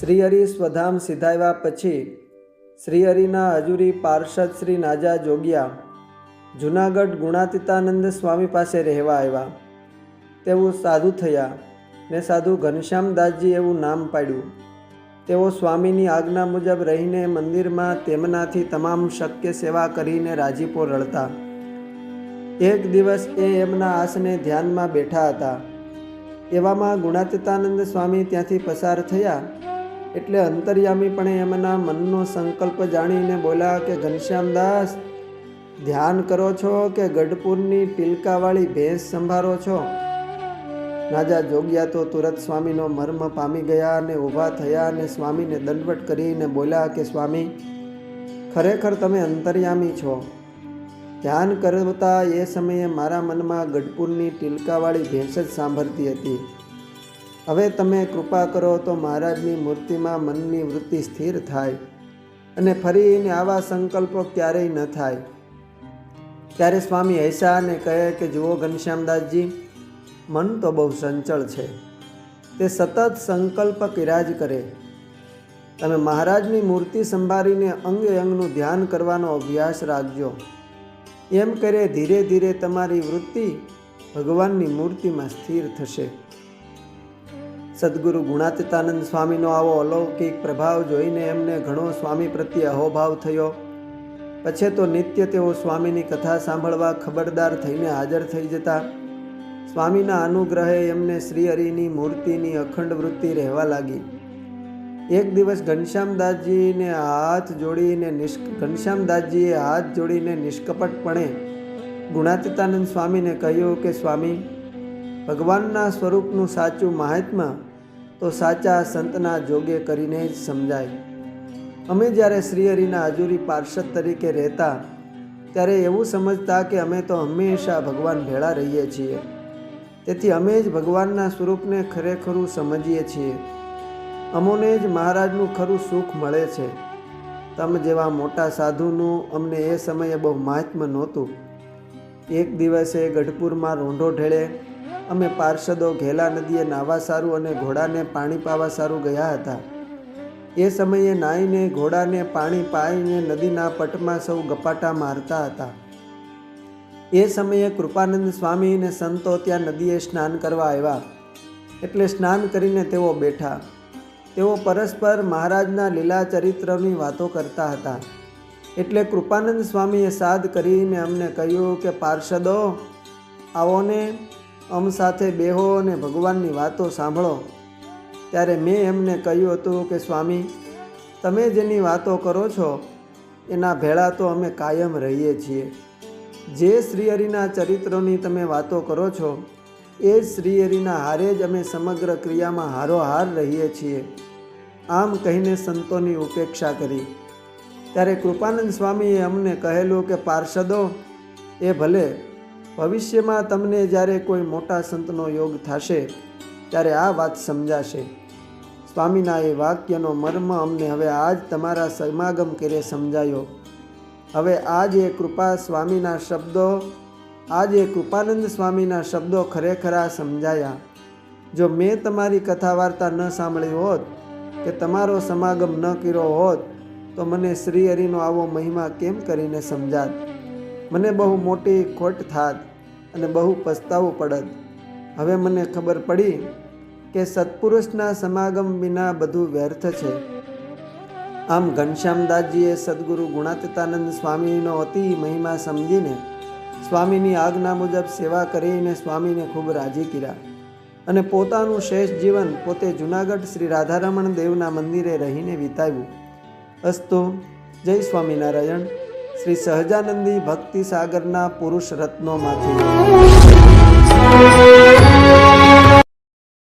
શ્રીહરિ સ્વધામ સિધાવ્યા પછી શ્રીહરિના હજુરી પાર્ષદ શ્રી નાજા જોગિયા જૂનાગઢ ગુણાતીતાનંદ સ્વામી પાસે રહેવા આવ્યા. તેઓ સાધુ થયા ને સાધુ ઘનશ્યામદાસજી એવું નામ પાડ્યું. તેઓ સ્વામીની આજ્ઞા મુજબ રહીને મંદિરમાં તેમનાથી તમામ શક્ય સેવા કરીને રાજીપો રળતા. એક દિવસ એ એમના આસને ધ્યાનમાં બેઠા હતા. એવામાં ગુણાતીતાનંદ સ્વામી ત્યાંથી પસાર થયા એટલે અંતર્યામીપણે એમના મનનો સંકલ્પ જાણીને બોલ્યા કે ઘનશ્યામદાસ, ધ્યાન કરો છો કે ગઢપુરની ટીલકાવાળી ભેંસ સંભાળો છો? નાજા જોગ્યા તો તુરત સ્વામીનો મર્મ પામી ગયા અને ઊભા થયા અને સ્વામીને દંડવટ કરીને બોલ્યા કે સ્વામી, ખરેખર તમે અંતર્યામી છો. ધ્યાન કરતા એ સમયે મારા મનમાં ગઢપુરની ટીલકાવાળી ભેંસ જ સાંભળતી હતી. હવે તમે કૃપા કરો તો મહારાજની મૂર્તિમાં મનની વૃત્તિ સ્થિર થાય અને ફરીને આવા સંકલ્પો ક્યારેય ન થાય. ત્યારે સ્વામી હૈસા અને કહે કે જુઓ ઘનશ્યામદાસજી, મન તો બહુ ચંચળ છે, તે સતત સંકલ્પ કર્યા જ કરે. તમે મહારાજની મૂર્તિ સંભાળીને અંગે અંગનું ધ્યાન કરવાનો અભ્યાસ રાખજો. એમ કરે ધીરે ધીરે તમારી વૃત્તિ ભગવાનની મૂર્તિમાં સ્થિર થશે. સદગુરુ ગુણાતીતાનંદ સ્વામીનો આવો અલૌકિક પ્રભાવ જોઈને એમને ઘણો સ્વામી પ્રત્યે અહોભાવ થયો. પછી તો નિત્ય તેઓ સ્વામીની કથા સાંભળવા ખબરદાર થઈને હાજર થઈ જતા. સ્વામીના અનુગ્રહે એમને શ્રીહરિની મૂર્તિની અખંડ વૃત્તિ રહેવા લાગી. એક દિવસ ઘનશ્યામદાસજીએ હાથ જોડીને નિષ્કપટપણે ગુણાતીતાનંદ સ્વામીને કહ્યું કે સ્વામી, ભગવાનના સ્વરૂપનું સાચું મહાત્મ્ય તો સાચા સંતના જોગે કરીને જ સમજાય. અમે જ્યારે શ્રીહરિના હજુરી પાર્ષદ તરીકે રહેતા ત્યારે એવું સમજતા કે અમે તો હંમેશા ભગવાન ભેળા રહીએ છીએ, તેથી અમે જ ભગવાનના સ્વરૂપને ખરેખરું સમજીએ છીએ. અમોને જ મહારાજનું ખરું સુખ મળે છે. તમ જેવા મોટા સાધુનું અમને એ સમયે બહુ મહાત્મ્ય નહોતું. એક દિવસે ગઢપુરમાં રોંઢો ઢેળે અમે પાર્ષદો ઘેલા નદીએ નાહવા સારું અને ઘોડાને પાણી પાવા સારું ગયા હતા. એ સમયે નાહીને ઘોડાને પાણી પાઈને નદીના પટમાં સૌ ગપાટા મારતા હતા. એ સમયે કૃપાનંદ સ્વામી અને સંતો ત્યાં નદીએ સ્નાન કરવા આવ્યા. એટલે સ્નાન કરીને તેઓ બેઠા. તેઓ પરસ્પર મહારાજના લીલા ચરિત્રની વાતો કરતા હતા. એટલે કૃપાનંદ સ્વામીએ સાદ કરીને અમને કહ્યું કે પાર્ષદો, આવો ને અમ સાથે બેહો અને ભગવાનની વાતો સાંભળો. ત્યારે મેં એમને કહ્યું હતું કે સ્વામી, તમે જેની વાતો કરો છો એના ભેળા તો અમે કાયમ રહીએ છીએ. જે શ્રીહરિના ચરિત્રોની તમે વાતો કરો છો એ જ શ્રીહરિના હારે જ અમે સમગ્ર ક્રિયામાં હારોહાર રહીએ છીએ. આમ કહીને સંતોની ઉપેક્ષા કરી. ત્યારે કૃપાનંદ સ્વામીએ અમને કહેલું કે પાર્ષદો, એ ભલે, ભવિષ્યમાં તમને જ્યારે કોઈ મોટા સંતનો યોગ થશે ત્યારે આ વાત સમજાશે. સ્વામીના એ વાક્યનો મર્મ અમને હવે આજ તમારા સમાગમ કરે સમજાયો. હવે આજે કૃપાનંદ સ્વામીના શબ્દો ખરેખરા સમજાયા. જો મેં તમારી કથા વાર્તા ન સાંભળી હોત કે તમારો સમાગમ ન કર્યો હોત તો મને શ્રીહરિનો આવો મહિમા કેમ કરીને સમજાત? મને બહુ મોટી ખોટ થાત અને બહુ પસ્તાવું પડત. હવે મને ખબર પડી કે સત્પુરુષના સમાગમ વિના બધું વ્યર્થ છે. આમ ઘનશ્યામદાસજીએ સદગુરુ ગુણાતીતાનંદ સ્વામીનો અતિ મહિમા સમજીને સ્વામીની આજ્ઞા મુજબ સેવા કરીને સ્વામીને ખૂબ રાજી કર્યા અને પોતાનું શેષ જીવન પોતે જૂનાગઢ શ્રી રાધારમણ દેવના મંદિરે રહીને વિતાવ્યું. અસ્તુ. જય સ્વામિનારાયણ. શ્રી સહજાનંદી ભક્તિ સાગરના પુરુષ રત્નોમાંથી.